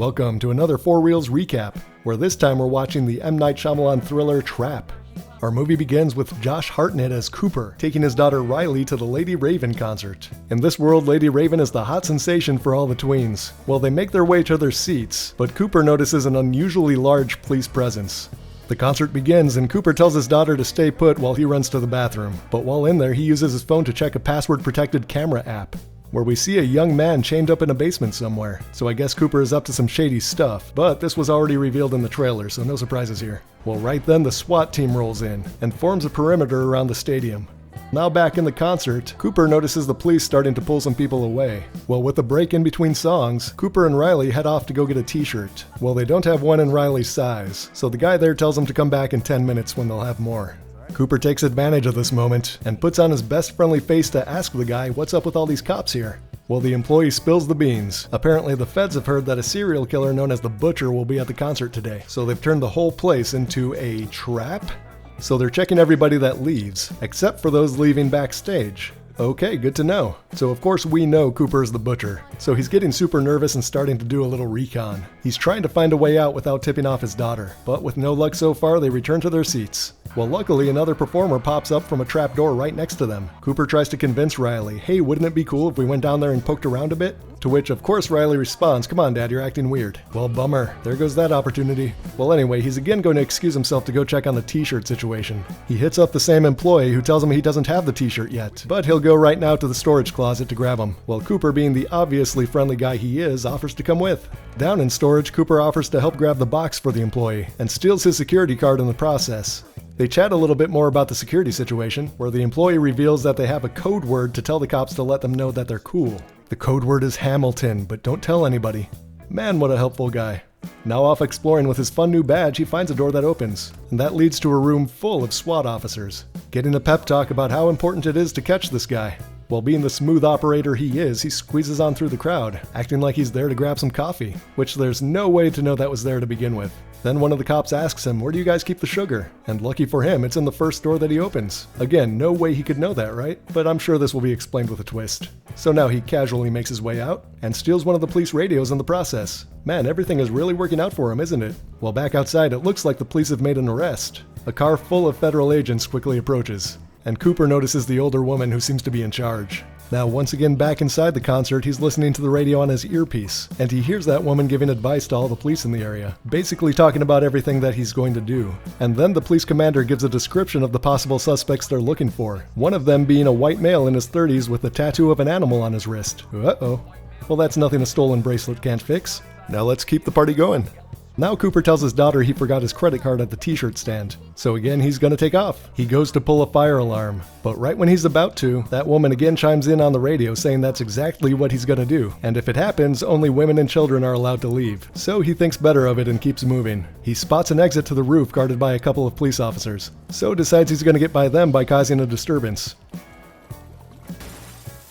Welcome to another Four Reels recap, where this time we're watching the M. Night Shyamalan thriller Trap. Our movie begins with Josh Hartnett as Cooper, taking his daughter Riley to the Lady Raven concert. In this world, Lady Raven is the hot sensation for all the tweens. Well, they make their way to their seats, but Cooper notices an unusually large police presence. The concert begins and Cooper tells his daughter to stay put while he runs to the bathroom, but while in there he uses his phone to check a password-protected camera app, where we see a young man chained up in a basement somewhere, so I guess Cooper is up to some shady stuff, but this was already revealed in the trailer, so no surprises here. Well, right then the SWAT team rolls in and forms a perimeter around the stadium. Now back in the concert, Cooper notices the police starting to pull some people away. Well, with a break in between songs, Cooper and Riley head off to go get a t-shirt. Well, they don't have one in Riley's size, so the guy there tells them to come back in 10 minutes when they'll have more. Cooper takes advantage of this moment and puts on his best friendly face to ask the guy what's up with all these cops here. Well, the employee spills the beans. Apparently the feds have heard that a serial killer known as the Butcher will be at the concert today, so they've turned the whole place into a trap? So they're checking everybody that leaves, except for those leaving backstage. Okay, good to know. So of course we know Cooper is the Butcher, so he's getting super nervous and starting to do a little recon. He's trying to find a way out without tipping off his daughter, but with no luck so far, they return to their seats. Well, luckily another performer pops up from a trap door right next to them. Cooper tries to convince Riley, hey, wouldn't it be cool if we went down there and poked around a bit? To which, of course, Riley responds, come on, Dad, you're acting weird. Well, bummer. There goes that opportunity. Well, anyway, he's again going to excuse himself to go check on the t-shirt situation. He hits up the same employee who tells him he doesn't have the t-shirt yet, but he'll go right now to the storage closet to grab them. Well, Cooper, being the obviously friendly guy he is, offers to come with. Down in storage, Cooper offers to help grab the box for the employee and steals his security card in the process. They chat a little bit more about the security situation, where the employee reveals that they have a code word to tell the cops to let them know that they're cool. The code word is Hamilton, but don't tell anybody. Man, what a helpful guy. Now off exploring with his fun new badge, he finds a door that opens, and that leads to a room full of SWAT officers, getting a pep talk about how important it is to catch this guy. While being the smooth operator he is, he squeezes on through the crowd, acting like he's there to grab some coffee, which there's no way to know that was there to begin with. Then one of the cops asks him, where do you guys keep the sugar? And lucky for him, it's in the first door that he opens. Again, no way he could know that, right? But I'm sure this will be explained with a twist. So now he casually makes his way out, and steals one of the police radios in the process. Man, everything is really working out for him, isn't it? Well, back outside, it looks like the police have made an arrest. A car full of federal agents quickly approaches, and Cooper notices the older woman who seems to be in charge. Now, once again back inside the concert, he's listening to the radio on his earpiece, and he hears that woman giving advice to all the police in the area, basically talking about everything that he's going to do. And then the police commander gives a description of the possible suspects they're looking for, one of them being a white male in his 30s with a tattoo of an animal on his wrist. Uh-oh. Well, that's nothing a stolen bracelet can't fix. Now let's keep the party going. Now Cooper tells his daughter he forgot his credit card at the t-shirt stand, so again he's gonna take off. He goes to pull a fire alarm, but right when he's about to, that woman again chimes in on the radio saying that's exactly what he's gonna do, and if it happens, only women and children are allowed to leave. So he thinks better of it and keeps moving. He spots an exit to the roof guarded by a couple of police officers, so decides he's gonna get by them by causing a disturbance.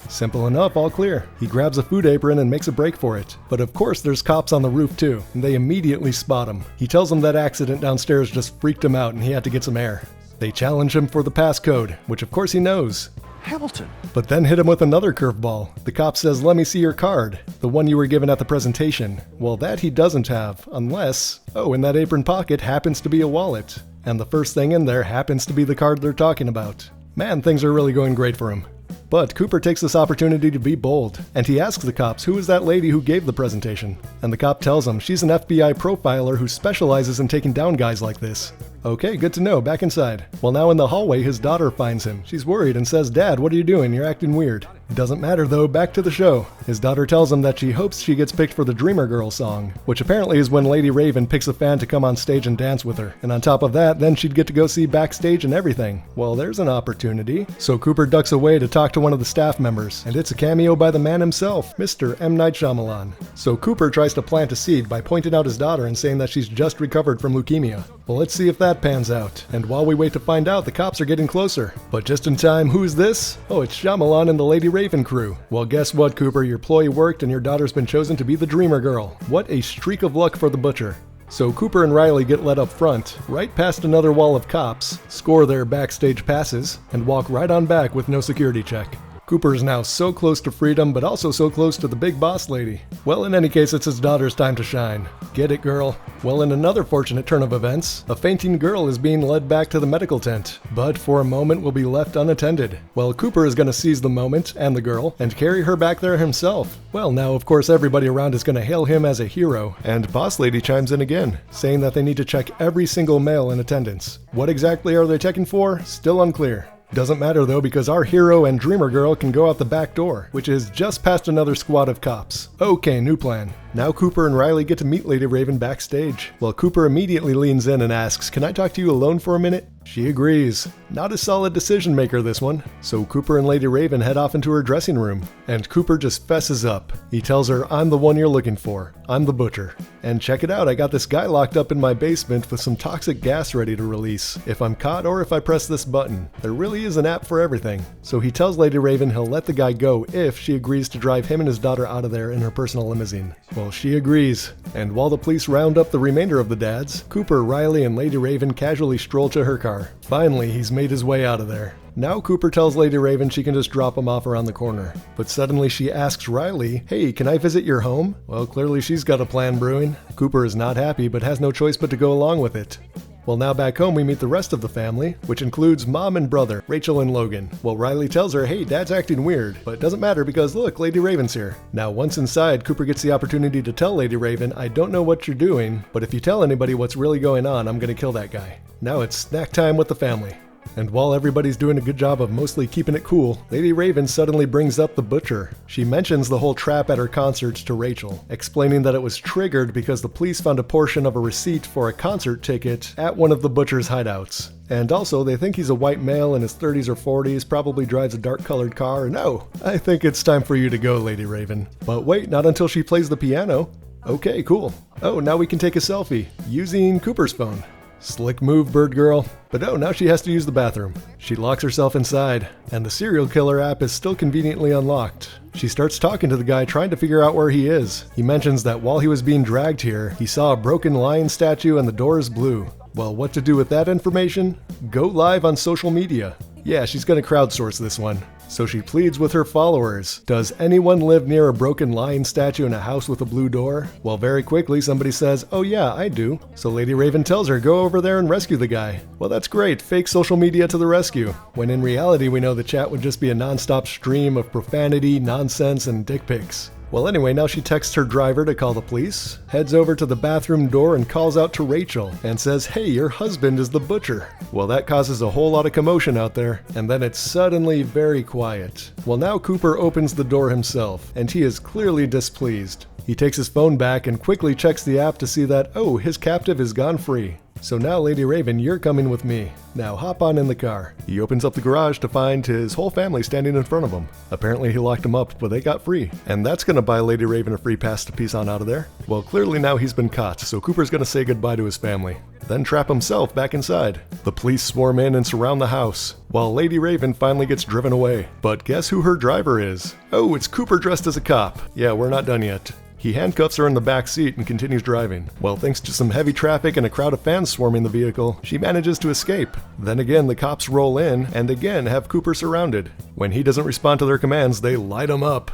Simple enough, all clear. He grabs a food apron and makes a break for it. But of course there's cops on the roof too, and they immediately spot him. He tells them that accident downstairs just freaked him out and he had to get some air. They challenge him for the passcode, which of course he knows. Hamilton. But then hit him with another curveball. The cop says, let me see your card, the one you were given at the presentation. Well, that he doesn't have, unless, oh, in that apron pocket happens to be a wallet. And the first thing in there happens to be the card they're talking about. Man, things are really going great for him. But Cooper takes this opportunity to be bold, and he asks the cops who is that lady who gave the presentation. And the cop tells him she's an FBI profiler who specializes in taking down guys like this. Okay, good to know, back inside. Well, now in the hallway, his daughter finds him. She's worried and says, Dad, what are you doing? You're acting weird. It doesn't matter though, back to the show. His daughter tells him that she hopes she gets picked for the Dreamer Girl song, which apparently is when Lady Raven picks a fan to come on stage and dance with her. And on top of that, then she'd get to go see backstage and everything. Well, there's an opportunity. So Cooper ducks away to talk to one of the staff members, and it's a cameo by the man himself, Mr. M. Night Shyamalan. So Cooper tries to plant a seed by pointing out his daughter and saying that she's just recovered from leukemia. Well, let's see if that pans out. And while we wait to find out, the cops are getting closer. But just in time, who's this? Oh, it's Shyamalan and the Lady Raven crew. Well, guess what, Cooper? Your ploy worked and your daughter's been chosen to be the Dreamer Girl. What a streak of luck for the Butcher. So Cooper and Riley get led up front, right past another wall of cops, score their backstage passes, and walk right on back with no security check. Cooper is now so close to freedom, but also so close to the big boss lady. Well, in any case, it's his daughter's time to shine. Get it, girl? Well, in another fortunate turn of events, a fainting girl is being led back to the medical tent, but for a moment will be left unattended. Well, Cooper is going to seize the moment and the girl and carry her back there himself. Well, now, of course, everybody around is going to hail him as a hero, and boss lady chimes in again, saying that they need to check every single male in attendance. What exactly are they checking for? Still unclear. Doesn't matter though, because our hero and dreamer girl can go out the back door, which is just past another squad of cops. Okay, new plan. Now Cooper and Riley get to meet Lady Raven backstage. Well, Cooper immediately leans in and asks, "Can I talk to you alone for a minute?" She agrees. Not a solid decision maker, this one. So Cooper and Lady Raven head off into her dressing room, and Cooper just fesses up. He tells her, "I'm the one you're looking for. I'm the butcher. And check it out, I got this guy locked up in my basement with some toxic gas ready to release if I'm caught or if I press this button. There really is an app for everything." So he tells Lady Raven he'll let the guy go if she agrees to drive him and his daughter out of there in her personal limousine. Well, she agrees. And while the police round up the remainder of the dads, Cooper, Riley, and Lady Raven casually stroll to her car. Finally, he's made his way out of there. Now Cooper tells Lady Raven she can just drop him off around the corner. But suddenly she asks Riley, "Hey, can I visit your home?" Well, clearly she's got a plan brewing. Cooper is not happy, but has no choice but to go along with it. Well, now back home we meet the rest of the family, which includes mom and brother, Rachel and Logan. Well, Riley tells her, "Hey, dad's acting weird," but it doesn't matter because look, Lady Raven's here. Now once inside, Cooper gets the opportunity to tell Lady Raven, "I don't know what you're doing, but if you tell anybody what's really going on, I'm gonna kill that guy." Now it's snack time with the family. And while everybody's doing a good job of mostly keeping it cool, Lady Raven suddenly brings up the butcher. She mentions the whole trap at her concert to Rachel, explaining that it was triggered because the police found a portion of a receipt for a concert ticket at one of the butcher's hideouts. And also, they think he's a white male in his 30s or 40s, probably drives a dark-colored car. No, I think it's time for you to go, Lady Raven. But wait, not until she plays the piano. Okay, cool. Oh, now we can take a selfie, using Cooper's phone. Slick move, bird girl. But oh, now she has to use the bathroom. She locks herself inside, and the serial killer app is still conveniently unlocked. She starts talking to the guy, trying to figure out where he is. He mentions that while he was being dragged here, he saw a broken lion statue and the door is blue. Well, what to do with that information? Go live on social media. Yeah, she's gonna crowdsource this one. So she pleads with her followers. Does anyone live near a broken lion statue in a house with a blue door? Well, very quickly somebody says, "Oh yeah, I do." So Lady Raven tells her, "Go over there and rescue the guy." Well, that's great, fake social media to the rescue. When in reality we know the chat would just be a non-stop stream of profanity, nonsense, and dick pics. Well, anyway, now she texts her driver to call the police, heads over to the bathroom door and calls out to Rachel and says, "Hey, your husband is the butcher." Well, that causes a whole lot of commotion out there, and then it's suddenly very quiet. Well, now Cooper opens the door himself, and he is clearly displeased. He takes his phone back and quickly checks the app to see that, oh, his captive is gone free. So now, Lady Raven, you're coming with me. Now hop on in the car. He opens up the garage to find his whole family standing in front of him. Apparently he locked them up, but they got free. And that's gonna buy Lady Raven a free pass to peace on out of there. Well, clearly now he's been caught, so Cooper's gonna say goodbye to his family. Then trap himself back inside. The police swarm in and surround the house, while Lady Raven finally gets driven away. But guess who her driver is? Oh, it's Cooper dressed as a cop. Yeah, we're not done yet. He handcuffs her in the back seat and continues driving. Well, thanks to some heavy traffic and a crowd of fans swarming the vehicle, she manages to escape. Then again, the cops roll in and again have Cooper surrounded. When he doesn't respond to their commands, they light him up.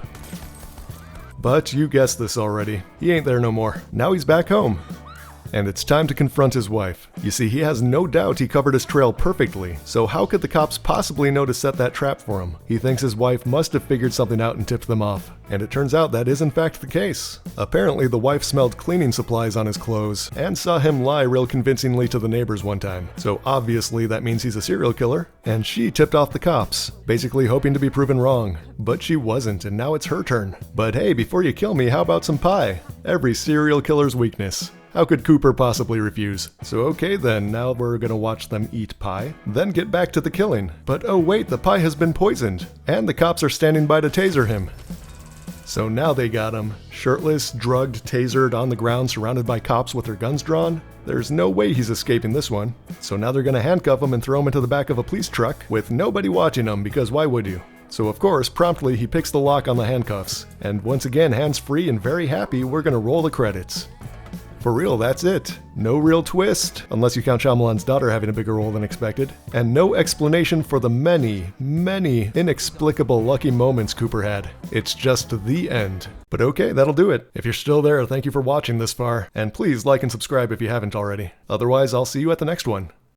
But you guessed this already. He ain't there no more. Now he's back home. And it's time to confront his wife. You see, he has no doubt he covered his trail perfectly, so how could the cops possibly know to set that trap for him? He thinks his wife must have figured something out and tipped them off. And it turns out that is in fact the case. Apparently the wife smelled cleaning supplies on his clothes and saw him lie real convincingly to the neighbors one time. So obviously that means he's a serial killer, and she tipped off the cops, basically hoping to be proven wrong. But she wasn't, and now it's her turn. But hey, before you kill me, how about some pie? Every serial killer's weakness. How could Cooper possibly refuse? So okay then, now we're gonna watch them eat pie, then get back to the killing. But oh wait, the pie has been poisoned, and the cops are standing by to taser him. So now they got him, shirtless, drugged, tasered, on the ground, surrounded by cops with their guns drawn. There's no way he's escaping this one. So now they're gonna handcuff him and throw him into the back of a police truck, with nobody watching him, because why would you? So of course, promptly he picks the lock on the handcuffs. And once again, hands free and very happy, we're gonna roll the credits. For real, that's it. No real twist, unless you count Shyamalan's daughter having a bigger role than expected, and no explanation for the many, many inexplicable lucky moments Cooper had. It's just the end. But okay, that'll do it. If you're still there, thank you for watching this far, and please like and subscribe if you haven't already. Otherwise, I'll see you at the next one.